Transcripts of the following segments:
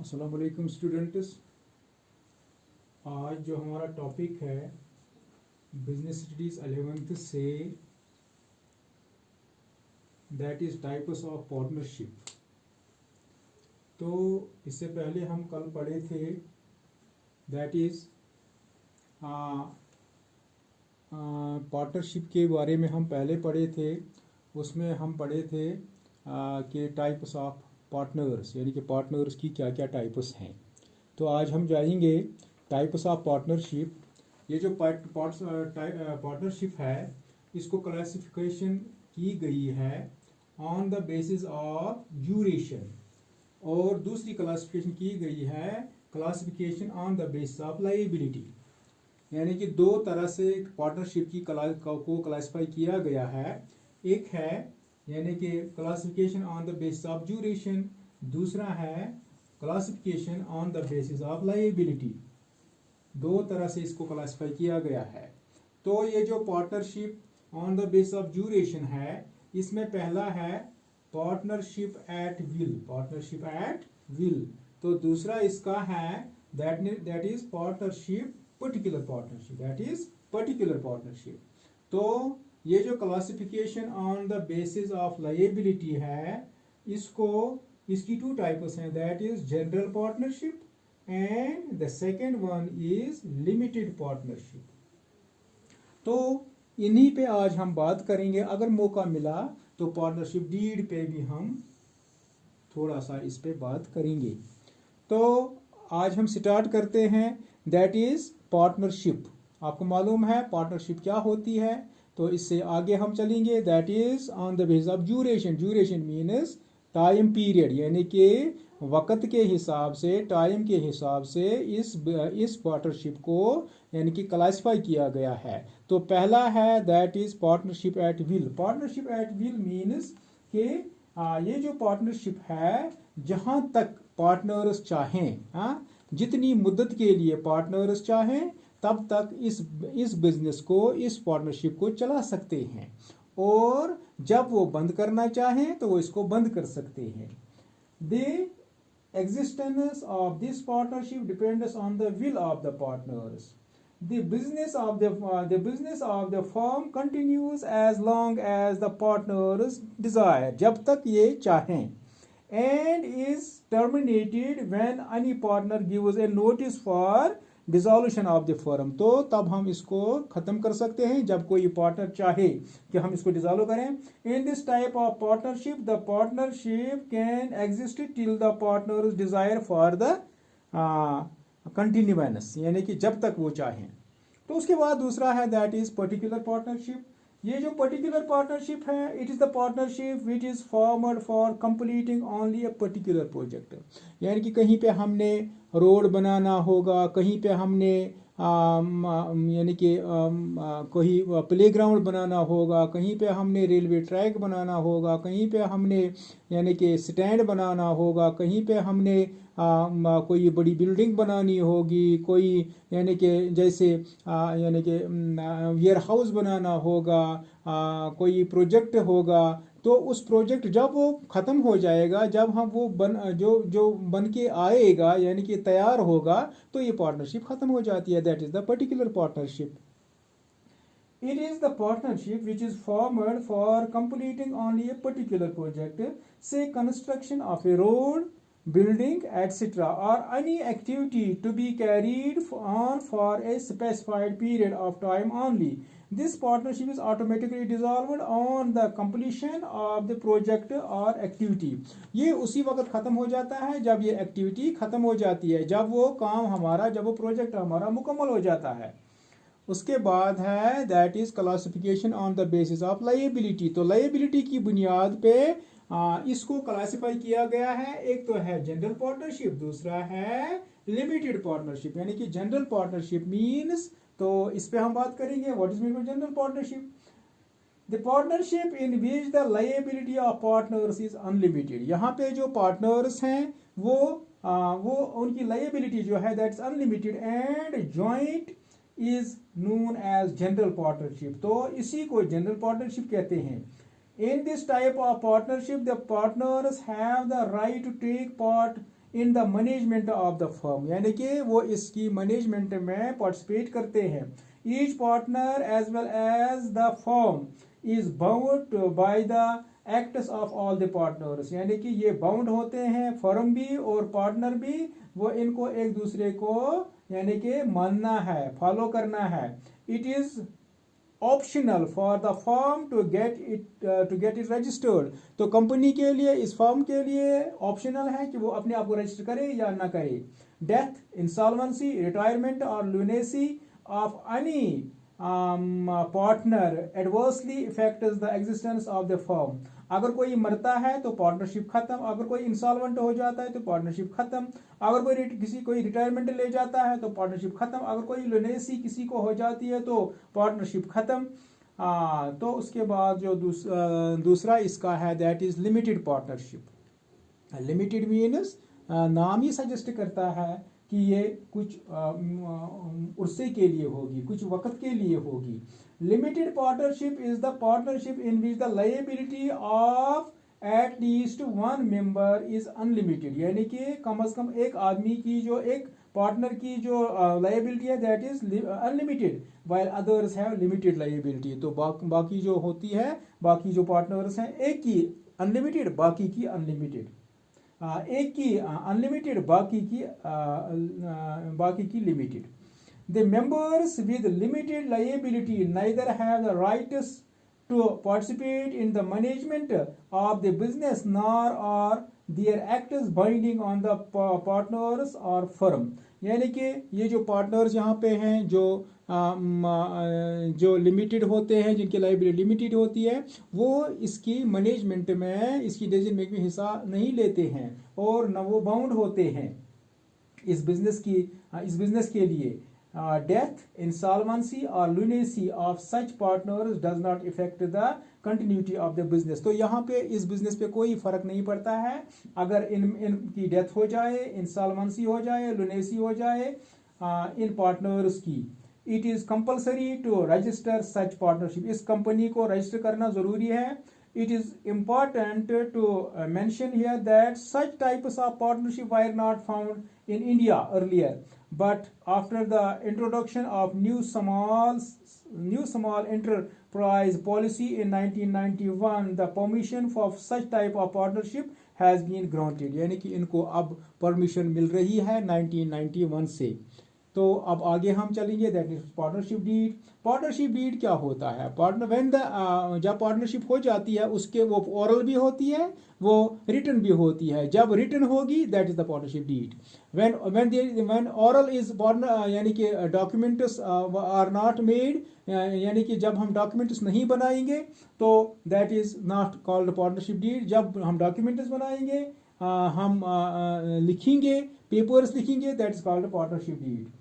अस्सलाम वालेकुम स्टूडेंट्स। आज जो हमारा टॉपिक है बिजनेस स्टडीज़ 11th से, that is types of partnership. तो इससे पहले हम कल पढ़े थे दैट इज़ पार्टनरशिप के बारे में हम पहले पढ़े थे। उसमें हम पढ़े थे कि टाइप्स ऑफ पार्टनर्स, यानी कि पार्टनर्स की क्या क्या टाइप्स हैं। तो आज हम जाएंगे टाइप्स ऑफ पार्टनरशिप। ये जो पार्टनरशिप है इसको क्लासिफिकेशन की गई है on the basis of duration, और दूसरी क्लासिफिकेशन की गई है classification on the basis of liability. यानी कि दो तरह से पार्टनरशिप की को क्लासिफाई किया गया है। एक है यानी कि classification on the basis of duration, दूसरा है classification on the basis of liability. दो तरह से इसको क्लासिफाई किया गया है। तो ये जो partnership on the basis of duration है, इसमें पहला है partnership at will, partnership at will. तो दूसरा इसका है that is partnership particular partnership, that is particular partnership. तो ये जो classification on the basis of liability है, इसकी टू टाइप्स हैं, that is general partnership and the second one is limited partnership. तो इन्हीं पे आज हम बात करेंगे। अगर मौका मिला तो पार्टनरशिप डीड पे भी हम थोड़ा सा इस पे बात करेंगे। तो आज हम स्टार्ट करते हैं दैट इज पार्टनरशिप। आपको मालूम है पार्टनरशिप क्या होती है, तो इससे आगे हम चलेंगे। That is on the basis of duration. Duration means time period, यानी कि वक्त के हिसाब से, टाइम के हिसाब से इस पार्टनरशिप को यानी कि क्लासिफाई किया गया है। तो पहला है that is partnership at will. Partnership at will means कि ये जो पार्टनरशिप है, जहां तक पार्टनर्स चाहें, जितनी मुद्दत के लिए पार्टनर्स चाहें तब तक इस बिजनेस को, इस पार्टनरशिप को चला सकते हैं, और जब वो बंद करना चाहें तो वो इसको बंद कर सकते हैं। The existence of this partnership depends on the will of the partners. The business of the firm continues as long as the partners desire, जब तक ये चाहें, and is terminated when any partner gives a notice for dissolution of the firm. तो तब हम इसको खत्म कर सकते हैं जब कोई पार्टनर चाहे कि हम इसको डिसोल्व करें। In this type of partnership the partnership can exist till the partners desire for the continuance, यानी कि जब तक वो चाहें। तो उसके बाद दूसरा है दैट इज पर्टिकुलर पार्टनरशिप। ये जो पर्टिकुलर पार्टनरशिप है, it is the partnership which is formed for completing only a particular project. यानी कि कहीं पे हमने रोड बनाना होगा, कहीं पे हमने यानी कि कोई प्लेग्राउंड बनाना होगा, कहीं पे हमने रेलवे ट्रैक बनाना होगा, कहीं पे हमने यानी कि स्टैंड बनाना होगा, कहीं पे हमने कोई बड़ी बिल्डिंग बनानी होगी, कोई यानी कि जैसे यानी कि वेयर हाउस बनाना होगा, कोई प्रोजेक्ट होगा। तो उस प्रोजेक्ट जब वो ख़त्म हो जाएगा, जब हम वो जो बन के आएगा यानी कि तैयार होगा, तो ये पार्टनरशिप ख़त्म हो जाती है। That is the particular partnership. It is the partnership which is formed for completing only a particular project, say construction of a road, building, etc., or any activity to be carried on for a specified period of time only. This partnership is automatically dissolved on the completion of the project or activity. ये उसी वक्त ख़त्म हो जाता है जब ये activity ख़त्म हो जाती है, जब वो काम हमारा, जब वो प्रोजेक्ट हमारा मुकम्मल हो जाता है। उसके बाद है that is classification on the basis of liability. तो लायबिलिटी की बुनियाद पे इसको क्लासिफाई किया गया है। एक तो है जनरल पार्टनरशिप, दूसरा है लिमिटेड पार्टनरशिप। यानी कि जनरल पार्टनरशिप मीन्स, तो इस पे हम बात करेंगे what is mean by general partnership. The partnership in which the liability of partners is unlimited. यहाँ पे जो पार्टनर्स हैं वो उनकी लायबिलिटी जो है that is unlimited and joint is known as general partnership. तो इसी को जनरल पार्टनरशिप कहते हैं। In this type of partnership, the partners have the right to take part in the management of the firm, यानी कि वो इसकी management में पार्टिसिपेट करते हैं। Each partner as well as the firm is bound by the acts of all the partners, यानी कि ये बाउंड होते हैं, फर्म भी और पार्टनर भी, वो इनको एक दूसरे को यानी कि मानना है, फॉलो करना है। It is optional for the firm to get it registered, तो कंपनी के लिए, इस फर्म के लिए ऑप्शनल है कि वो अपने आप को रजिस्टर करे या ना करे। डेथ, इंसॉल्वेंसी, रिटायरमेंट और lunacy of any partner adversely effects the existence of the firm, अगर कोई मरता है तो पार्टनरशिप खत्म, अगर कोई इंसॉल्वेंट हो जाता है तो पार्टनरशिप खत्म, अगर कोई रिटायरमेंट ले जाता है तो पार्टनरशिप खत्म, अगर कोई लुनेसी किसी को हो जाती है तो पार्टनरशिप खत्म। तो उसके बाद जो दूसरा इसका है that is limited partnership. Limited means नाम ही सजेस्ट करता है कि ये कुछ उर्से के लिए होगी, कुछ वक्त के लिए होगी। Limited partnership is the partnership in which the liability of at least one member is unlimited, यानी कि कम से कम एक आदमी की, जो एक पार्टनर की जो लायबिलिटी है that is unlimited, while others have limited liability. तो बाकी जो होती है, बाकी जो पार्टनर्स हैं, एक की अनलिमिटेड, बाकी की अनलिमिटेड, एक की अनलिमिटेड, बाकी की limited. The members with limited liability neither have the rights to participate in the management of the business nor are their acts binding on the partners or firm, यानी कि ये जो पार्टनर्स यहाँ पे हैं जो लिमिटेड होते हैं, जिनकी लायबिलिटी लिमिटेड होती है, वो इसकी मैनेजमेंट में, इसकी डिसीजन मेकिंग में हिस्सा नहीं लेते हैं और न वो बाउंड होते हैं इस बिजनेस के लिए। Death, insolvency or lunacy of such partners does not affect the continuity of the business, तो यहाँ पे इस बिजनेस पे कोई फर्क नहीं पड़ता है अगर इनकी डेथ हो जाए, इंसॉल्वेंसी हो जाए, लुनेसी हो जाए इन पार्टनर्स की। It is compulsory to register such partnership, इस कंपनी को रजिस्टर करना जरूरी है। It is important to mention here that such types of partnership were not found in India earlier, but after the introduction of new small enterprise policy in 1991, the permission for such type of partnership has been granted, यानी कि इनको अब permission मिल रही है 1991 से। तो अब आगे हम चलेंगे, that is partnership deed. Partnership deed क्या होता है? जब पार्टनरशिप हो जाती है, उसके वो ओरल भी होती है, वो रिटन भी होती है। जब रिटन होगी that is the partnership deed. When oral is partner, यानी कि डॉक्यूमेंट्स आर नॉट मेड, यानी कि जब हम डॉक्यूमेंट्स नहीं बनाएंगे तो that is not called partnership deed. जब हम डॉक्यूमेंट्स बनाएंगे, हम लिखेंगे, पेपर्स लिखेंगे, that is called partnership deed.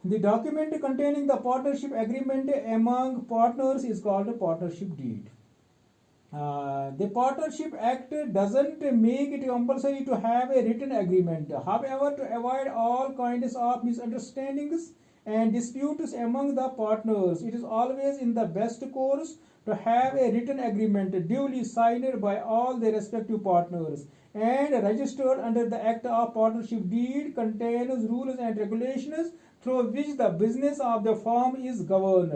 The document containing the partnership agreement among partners is called a partnership deed. The Partnership Act doesn't make it compulsory to have a written agreement. However, to avoid all kinds of misunderstandings and disputes among the partners, it is always in the best course to have a written agreement duly signed by all the respective partners and registered under the Act of Partnership Deed contains rules and regulations through which the business of the firm is governed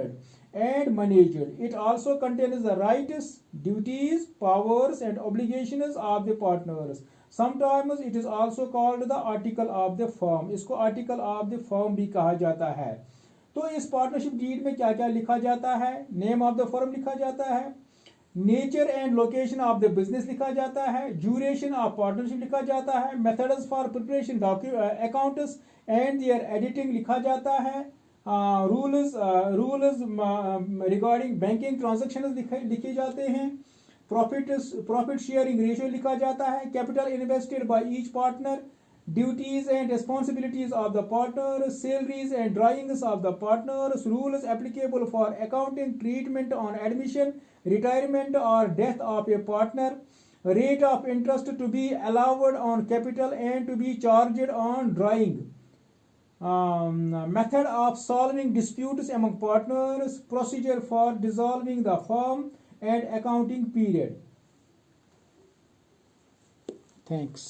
and managed. It also contains the rights, duties, powers and obligations of the partners. Sometimes it is also called the article of the firm. इसको article of the firm भी कहा जाता है। तो इस partnership deed में क्या क्या लिखा जाता है? नेम ऑफ द फर्म लिखा जाता है, nature and location of the business लिखा जाता है, ड्यूरेशन ऑफ पार्टनरशिप लिखा जाता है, methods for preparation accounts and their editing लिखा जाता है, रूल्स रिगार्डिंग बैंकिंग ट्रांजेक्शन लिखे जाते हैं, प्रॉफिट शेयरिंग रेशियो लिखा जाता है, capital invested by each partner, duties and responsibilities of the partner, salaries and drawings of the partners, rules applicable for accounting treatment on admission, retirement or death of a partner, rate of interest to be allowed on capital and to be charged on drawing, method of solving disputes among partners, procedure for dissolving the firm and accounting period. Thanks.